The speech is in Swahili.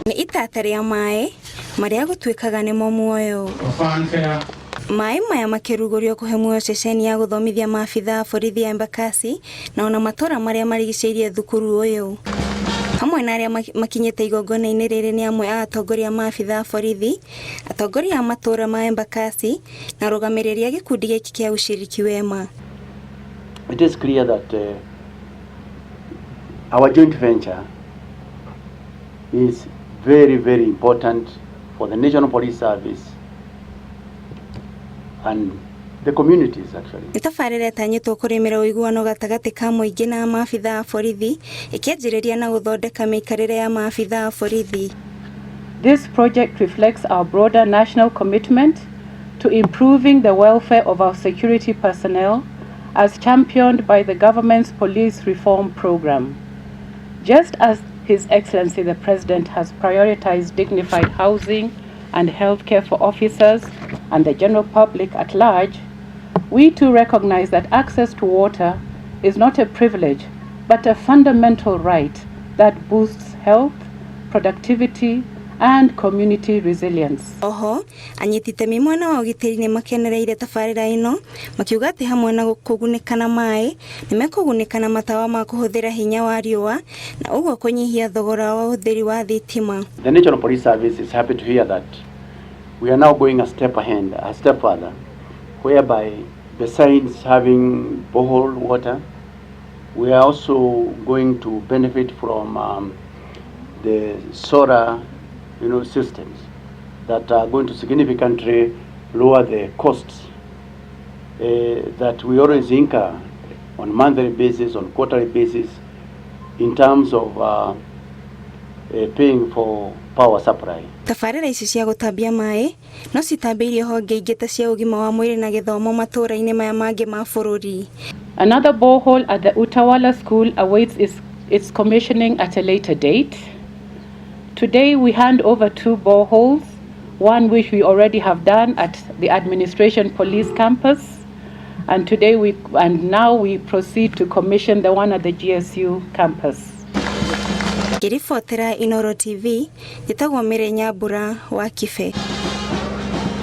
Nĩ itata rĩa maĩ marĩa gũtuĩkaga nĩmo muoyo. Maĩ maya makĩrugũrio kũhe muoyo ceceni ya gũthomithia maabitha a borithi a Embakasi na ona matũra marĩa marigicĩirie thukuru ũyũ. Hamwe na arĩa makinyĩte igongona-inĩ rĩrĩ nĩ amwe a atongoria maabitha a borithi, atongoria a matũra ma Embakasi na rũgamĩrĩri a gĩkundi gĩkĩ kĩa ushiriki wema. It is clear that our joint venture is very, very important for the National Police Service and the communities actually. Itafarĩra tanyĩtwo kũrĩmĩra ũiguano gatagatĩ ka mũingĩ na maabitha a borithi, ĩkĩanjĩrĩria na gũthondeka mĩikarĩre ya maabitha a borithi. This project reflects our broader national commitment to improving the welfare of our security personnel as championed by the government's police reform program. Just as His Excellency the President has prioritized dignified housing and healthcare for officers and the general public at large, we too recognize that access to water is not a privilege, but a fundamental right that boosts health, productivity, and community resilience. Oho, anyititemi mwena wa ũgitĩri nĩ makenereire tabarĩra ĩno, makiuga atĩ hamwe na kũgunĩka na maĩ, nĩ mekũgunĩka na matawa ma kũhũthĩra hinya wa riũa, na ũguo kũnyihia thogora wa ũhũthĩri wa thitima. The National Police Service is happy to hear that we are now going a step further, whereby besides having borehole water, we are also going to benefit from the solar systems that are going to significantly lower the costs that we always incur on monthly basis, on quarterly basis, in terms of paying for power supply. Tabarĩra ici cia gũtambia maĩ no citambĩirie honge ingĩ ta cia ũgima wa mwĩrĩ na gĩthomo matũra-inĩ maya mangĩ ma bũrũri. Another borehole at the Utawala School awaits its commissioning at a later date. Today we hand over 2 boreholes, one which we already have done at the Administration Police Campus, and now we proceed to commission the one at the GSU campus. Ngĩribotera Inooro TV, njĩtagwo Mĩrĩ Nyambura wa Kĩbe.